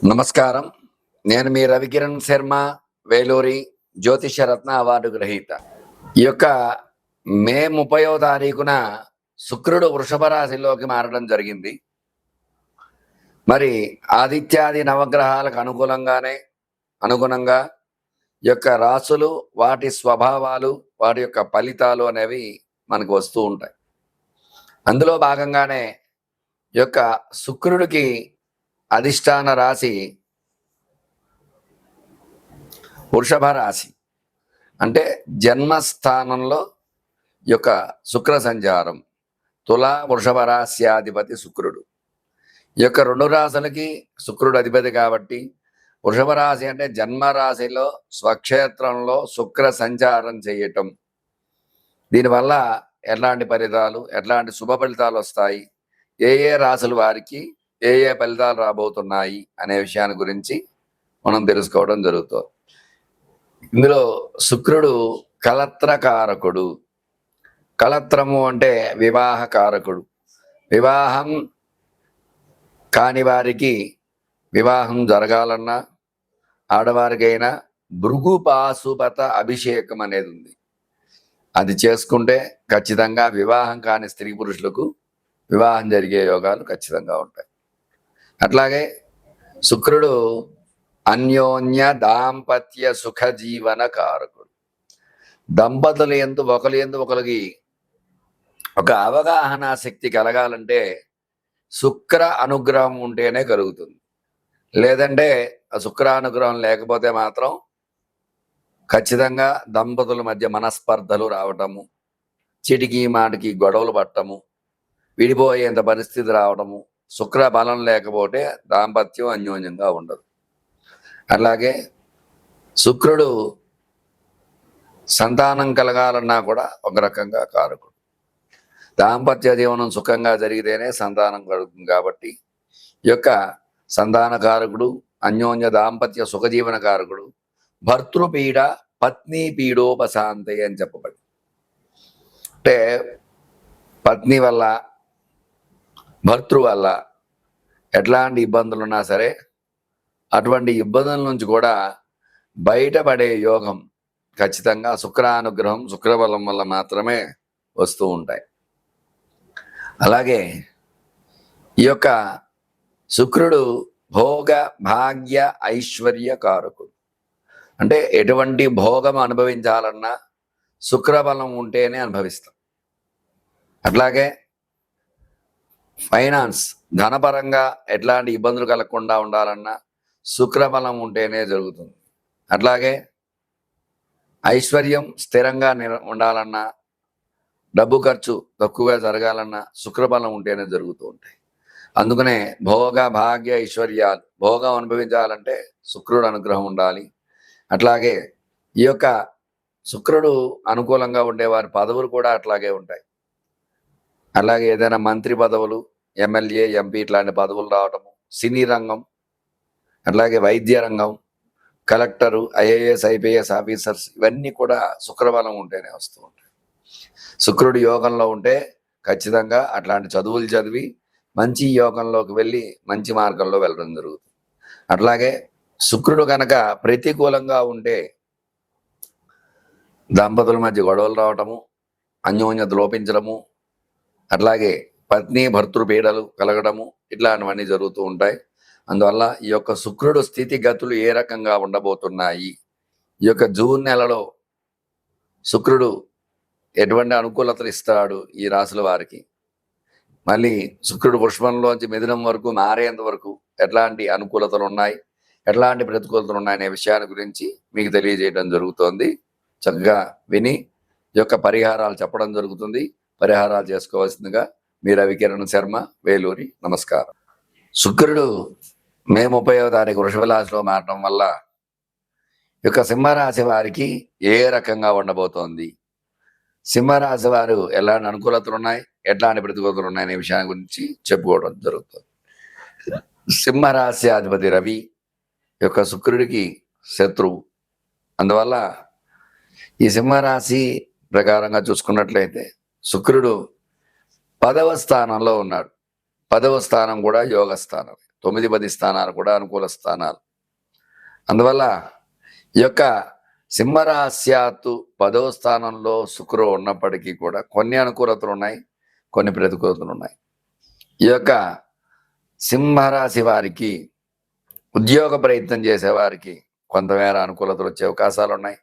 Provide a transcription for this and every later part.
నమస్కారం. నేను మీ రవికిరణ్ శర్మ, వేలూరి జ్యోతిష్య రత్న అవార్డు గ్రహీత. ఈ యొక్క మే 30వ తారీఖున శుక్రుడు వృషభ రాశిలోకి మారడం జరిగింది. మరి ఆదిత్యాది నవగ్రహాలకు అనుగుణంగా ఈ యొక్క రాసులు, వాటి స్వభావాలు, వాటి యొక్క ఫలితాలు అనేవి మనకు వస్తూ ఉంటాయి. అందులో భాగంగానే ఈ యొక్క శుక్రుడికి అధిష్టాన రాశి వృషభ రాశి. అంటే జన్మస్థానంలో ఈ యొక్క శుక్ర సంచారం. తులా వృషభ రాశ్యాధిపతి శుక్రుడు. ఈ యొక్క రెండు రాశులకి శుక్రుడు అధిపతి కాబట్టి వృషభ రాశి అంటే జన్మరాశిలో స్వక్షేత్రంలో శుక్ర సంచారం చేయటం. దీనివల్ల ఎట్లాంటి ఫలితాలు, ఎట్లాంటి శుభ ఫలితాలు వస్తాయి, ఏ రాశుల వారికి ఏ ఫలితాలు రాబోతున్నాయి అనే విషయాన్ని గురించి మనం తెలుసుకోవడం జరుగుతుంది. ఇందులో శుక్రుడు కలత్రకారకుడు. కలత్రము అంటే వివాహకారకుడు. వివాహం కాని వారికి వివాహం జరగాలన్నా, ఆడవారికైనా భృగుపాశుపత అభిషేకం అనేది ఉంది. అది చేసుకుంటే ఖచ్చితంగా వివాహం కాని స్త్రీ పురుషులకు వివాహం జరిగే యోగాలు ఖచ్చితంగా ఉంటాయి. అట్లాగే శుక్రుడు అన్యోన్య దాంపత్య సుఖ జీవన కారకుడు. దంపతులు ఒకరికి ఒక అవగాహన శక్తి కలగాలంటే శుక్ర అనుగ్రహం ఉంటేనే కలుగుతుంది. లేదంటే ఆ శుక్ర అనుగ్రహం లేకపోతే మాత్రం ఖచ్చితంగా దంపతుల మధ్య మనస్పర్ధలు రావటము, చిటికి మాటికి గొడవలు పట్టము, విడిపోయేంత పరిస్థితి రావడము. శుక్ర బలం లేకపోతే దాంపత్యం అన్యోన్యంగా ఉండదు. అలాగే శుక్రుడు సంతానం కలగాలన్నా కూడా ఒక రకంగా కారకుడు. దాంపత్య జీవనం సుఖంగా జరిగితేనే సంతానం కలుగుతుంది. కాబట్టి ఈ యొక్క సంతాన కారకుడు, అన్యోన్య దాంపత్య సుఖజీవన కారకుడు, భర్తృపీడ పత్ని పీడోపశాంతి అని చెప్పబడి. అంటే పత్ని వల్ల, భర్తృ వల్ల ఎట్లాంటి ఇబ్బందులు ఉన్నా సరే అటువంటి ఇబ్బందుల నుంచి కూడా బయటపడే యోగం ఖచ్చితంగా శుక్రానుగ్రహం, శుక్రబలం వల్ల మాత్రమే వస్తూ ఉంటాయి. అలాగే ఈ యొక్క శుక్రుడు భోగ భాగ్య ఐశ్వర్య కారకుడు. అంటే ఎటువంటి భోగం అనుభవించాలన్నా శుక్రబలం ఉంటేనే అనుభవిస్తాం. అట్లాగే ఫైనాన్స్, ధనపరంగా ఎట్లాంటి ఇబ్బందులు కలగకుండా ఉండాలన్నా శుక్రబలం ఉంటేనే జరుగుతుంది. అట్లాగే ఐశ్వర్యం స్థిరంగా ఉండాలన్నా, డబ్బు ఖర్చు తక్కువగా జరగాలన్నా శుక్రబలం ఉంటేనే జరుగుతూ ఉంటాయి. అందుకనే భోగ భాగ్య ఐశ్వర్యాలు, భోగం అనుభవించాలంటే శుక్రుడు అనుగ్రహం ఉండాలి. అట్లాగే ఈ యొక్క శుక్రుడు అనుకూలంగా ఉండేవారి పదవులు కూడా అట్లాగే ఉంటాయి. అలాగే ఏదైనా మంత్రి పదవులు, ఎమ్మెల్యే, ఎంపీ ఇట్లాంటి పదవులు రావటము, సినీ రంగం, అట్లాగే వైద్య రంగం, కలెక్టరు, ఐఏఎస్ ఐపీఎస్ ఆఫీసర్స్, ఇవన్నీ కూడా శుక్రబలం ఉంటేనే వస్తూ ఉంటాయి. శుక్రుడు యోగంలో ఉంటే ఖచ్చితంగా అట్లాంటి చదువులు చదివి మంచి యోగంలోకి వెళ్ళి మంచి మార్గంలో వెళ్ళడం జరుగుతుంది. అట్లాగే శుక్రుడు కనుక ప్రతికూలంగా ఉంటే దంపతుల మధ్య గొడవలు రావటము, అన్యోన్యత లోపించడము, అట్లాగే పత్ని భర్తృ పీడలు కలగడము, ఇట్లాంటివన్నీ జరుగుతూ ఉంటాయి. అందువల్ల ఈ యొక్క శుక్రుడు స్థితిగతులు ఏ రకంగా ఉండబోతున్నాయి, ఈ యొక్క జూన్ నెలలో శుక్రుడు ఎటువంటి అనుకూలతలు ఇస్తాడు ఈ రాశుల వారికి, మళ్ళీ శుక్రుడు వృషభంలోంచి మిథునం వరకు మారేంత వరకు ఎట్లాంటి అనుకూలతలు ఉన్నాయి, ఎట్లాంటి ప్రతికూలతలు ఉన్నాయనే విషయాల గురించి మీకు తెలియజేయడం జరుగుతోంది. చక్కగా విని ఈ యొక్క పరిహారాలు చెప్పడం జరుగుతుంది. పరిహారాలు చేసుకోవాల్సిందిగా మీ రవికిరణ్ శర్మ, వేలూరి. నమస్కారం. శుక్రుడు మే 30వ తారీఖు వృషభ రాశిలో మారడం వల్ల ఈ యొక్క సింహరాశి వారికి ఏ రకంగా ఉండబోతోంది, సింహరాశి వారు ఎలాంటి అనుకూలతలు ఉన్నాయి, ఎట్లాంటి ప్రతికూలతలు ఉన్నాయనే విషయాన్ని గురించి చెప్పుకోవడం జరుగుతుంది. సింహరాశి అధిపతి రవి యొక్క శుక్రుడికి శత్రువు. అందువల్ల ఈ సింహరాశి ప్రకారంగా చూసుకున్నట్లయితే శుక్రుడు 10వ స్థానంలో ఉన్నాడు. 10వ స్థానం కూడా యోగ స్థానం. 9, 10 స్థానాలు కూడా అనుకూల స్థానాలు. అందువల్ల ఈ యొక్క సింహరాశ్యాత్తు 10వ స్థానంలో శుక్రుడు ఉన్నప్పటికీ కూడా కొన్ని అనుకూలతలు ఉన్నాయి, కొన్ని ప్రతికూలతలు ఉన్నాయి. ఈ యొక్క సింహరాశి వారికి ఉద్యోగ ప్రయత్నం చేసేవారికి కొంతమేర అనుకూలతలు వచ్చే అవకాశాలు ఉన్నాయి.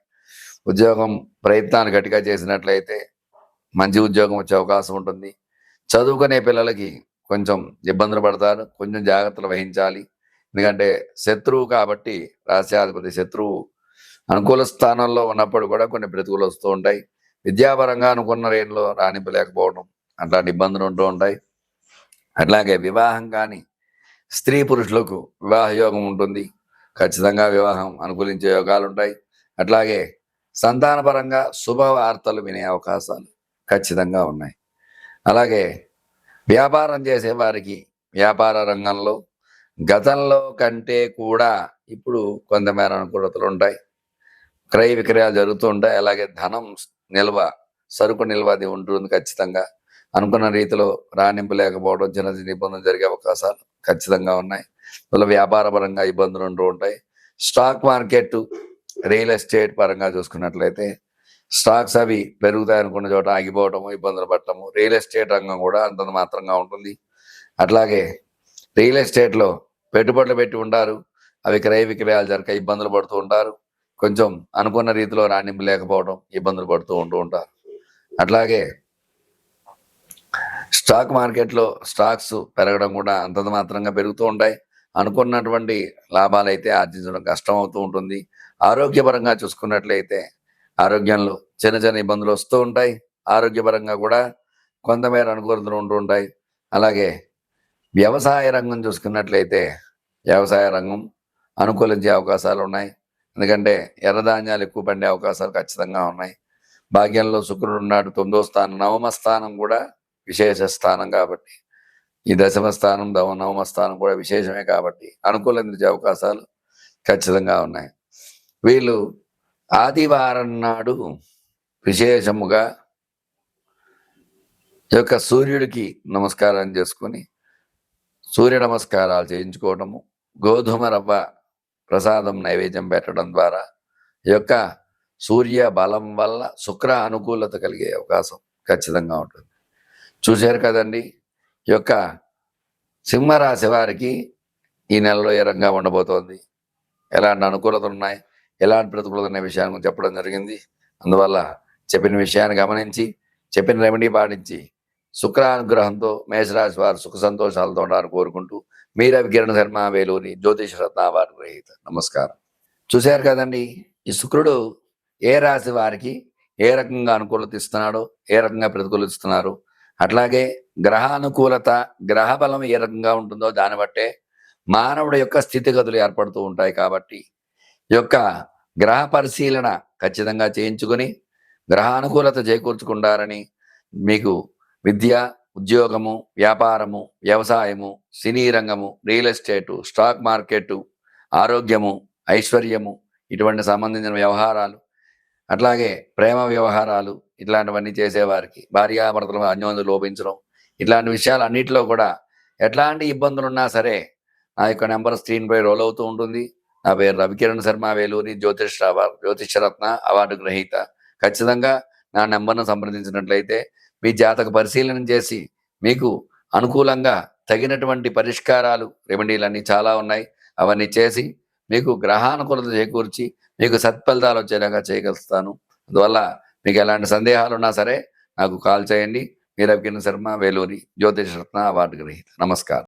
ఉద్యోగం ప్రయత్నాలు గట్టిగా చేసినట్లయితే మంచి ఉద్యోగం వచ్చే అవకాశం ఉంటుంది. చదువుకునే పిల్లలకి కొంచెం ఇబ్బందులు పడతారు, కొంచెం జాగ్రత్తలు వహించాలి. ఎందుకంటే శత్రువు కాబట్టి, రాశ్యాధిపతి శత్రువు అనుకూల స్థానంలో ఉన్నప్పుడు కూడా కొన్ని ప్రతికూలు వస్తూ ఉంటాయి. విద్యాపరంగా అనుకున్న రేంజ్లో రాణింపలేకపోవడం అట్లాంటి ఇబ్బందులు ఉంటూ ఉంటాయి. అట్లాగే వివాహం కానీ స్త్రీ పురుషులకు వివాహ యోగం ఉంటుంది, ఖచ్చితంగా వివాహం అనుకూలించే యోగాలు ఉంటాయి. అట్లాగే సంతానపరంగా శుభవార్తలు వినే అవకాశాలు ఖచ్చితంగా ఉన్నాయి. అలాగే వ్యాపారం చేసే వారికి వ్యాపార రంగంలో గతంలో కంటే కూడా ఇప్పుడు కొంతమేర అనుకూలతలు ఉంటాయి. క్రయ విక్రయాలు జరుగుతూ ఉంటాయి. అలాగే ధనం నిల్వ, సరుకు నిల్వ అది ఉంటుంది. ఖచ్చితంగా అనుకున్న రీతిలో రాణింపలేకపోవడం, చిన్న చిన్న ఇబ్బందులు జరిగే అవకాశాలు ఖచ్చితంగా ఉన్నాయి. వాళ్ళ వ్యాపార పరంగా ఇబ్బందులు ఉంటూ ఉంటాయి. స్టాక్ మార్కెట్, రియల్ ఎస్టేట్ పరంగా చూసుకున్నట్లయితే స్టాక్స్ అవి పెరుగుతాయి అనుకున్న చోట ఆగిపోవటము, ఇబ్బందులు పడటము. రియల్ ఎస్టేట్ రంగం కూడా అంతంత మాత్రంగా ఉంటుంది. అట్లాగే రియల్ ఎస్టేట్లో పెట్టుబడులు పెట్టి ఉంటారు, అవి క్రయ విక్రయాలు జరగక ఇబ్బందులు పడుతూ ఉంటారు. కొంచెం అనుకున్న రీతిలో రాణింపలేకపోవడం, ఇబ్బందులు పడుతూ ఉంటారు. అట్లాగే స్టాక్ మార్కెట్లో స్టాక్స్ పెరగడం కూడా అంతంత మాత్రంగా పెరుగుతూ ఉంటాయి. అనుకున్నటువంటి లాభాలు అయితే ఆర్జించడం కష్టం అవుతూ ఉంటుంది. ఆరోగ్యపరంగా చూసుకున్నట్లయితే ఆరోగ్యంలో చిన్న చిన్న ఇబ్బందులు వస్తూ ఉంటాయి. ఆరోగ్యపరంగా కూడా కొంతమేర అనుకూలతలు ఉంటూ ఉంటాయి. అలాగే వ్యవసాయ రంగం చూసుకున్నట్లయితే వ్యవసాయ రంగం అనుకూలించే అవకాశాలు ఉన్నాయి. ఎందుకంటే ఎర్రధాన్యాలు ఎక్కువ పండే అవకాశాలు ఖచ్చితంగా ఉన్నాయి. భాగ్యంలో శుక్రుడు ఉన్నాడు. 9వ స్థానం, 9వ స్థానం కూడా విశేష స్థానం కాబట్టి, ఈ 10వ స్థానం 9వ స్థానం కూడా విశేషమే కాబట్టి అనుకూలించే అవకాశాలు ఖచ్చితంగా ఉన్నాయి. వీళ్ళు ఆదివారం నాడు విశేషముగా ఈ యొక్క సూర్యుడికి నమస్కారం చేసుకొని సూర్య నమస్కారాలు చేయించుకోవటము, గోధుమ రవ్వ ప్రసాదం నైవేద్యం పెట్టడం ద్వారా ఈ యొక్క సూర్య బలం వల్ల శుక్ర అనుకూలత కలిగే అవకాశం ఖచ్చితంగా ఉంటుంది. చూశారు కదండి, ఈ యొక్క సింహరాశి వారికి ఈ నెలలో ఏ రంగా ఉండబోతోంది, ఎలాంటి అనుకూలతలు ఉన్నాయి, ఎలాంటి ప్రతికూలత అనే విషయాన్ని చెప్పడం జరిగింది. అందువల్ల చెప్పిన విషయాన్ని గమనించి, చెప్పిన రెమెడీ పాటించి శుక్రానుగ్రహంతో మేషరాశి వారు సుఖ సంతోషాలతో ఉండాలని కోరుకుంటూ మీ రవి కిరణ్ శర్మ, వేలూరి జ్యోతిష రత్న అవార్డు గ్రహీత. నమస్కారం. చూశారు కదండి, ఈ శుక్రుడు ఏ రాశి వారికి ఏ రకంగా అనుకూలత ఇస్తున్నాడో, ఏ రకంగా ప్రతికూలత ఇస్తున్నారు, అట్లాగే గ్రహానుకూలత, గ్రహ బలం ఏ రకంగా ఉంటుందో దాన్ని బట్టే మానవుడి యొక్క స్థితిగతులు ఏర్పడుతూ ఉంటాయి. కాబట్టి ఈ యొక్క గ్రహ పరిశీలన ఖచ్చితంగా చేయించుకొని గ్రహానుకూలత చేకూర్చుకుంటారని, మీకు విద్య, ఉద్యోగము, వ్యాపారము, వ్యవసాయము, సినీ రంగము, రియల్ ఎస్టేటు, స్టాక్ మార్కెట్, ఆరోగ్యము, ఐశ్వర్యము, ఇటువంటి సంబంధించిన వ్యవహారాలు, అట్లాగే ప్రేమ వ్యవహారాలు, ఇట్లాంటివన్నీ చేసేవారికి భార్యాభర్తలు అన్యోన్యత లోపించడం, ఇట్లాంటి విషయాలు అన్నింటిలో కూడా ఎట్లాంటి ఇబ్బందులున్నా సరే నా యొక్క నెంబర్ స్క్రీన్పై రోల్ అవుతూ ఉంటుంది. నా పేరు రవికిరణ్ శర్మ, వేలూరి జ్యోతిషరత్న అవార్డు గ్రహీత. ఖచ్చితంగా నా నెంబర్ను సంప్రదించినట్లయితే మీ జాతక పరిశీలన చేసి మీకు అనుకూలంగా తగినటువంటి పరిష్కారాలు, రెమెడీలన్నీ చాలా ఉన్నాయి. అవన్నీ చేసి మీకు గ్రహానుకూలత చేకూర్చి మీకు సత్ఫలితాలు వచ్చేలాగా చేయగలుగుతాను. అందువల్ల మీకు ఎలాంటి సందేహాలు ఉన్నా సరే నాకు కాల్ చేయండి. మీ రవికిరణ్ శర్మ, వేలూరి జ్యోతిషరత్న అవార్డు గ్రహీత. నమస్కారం.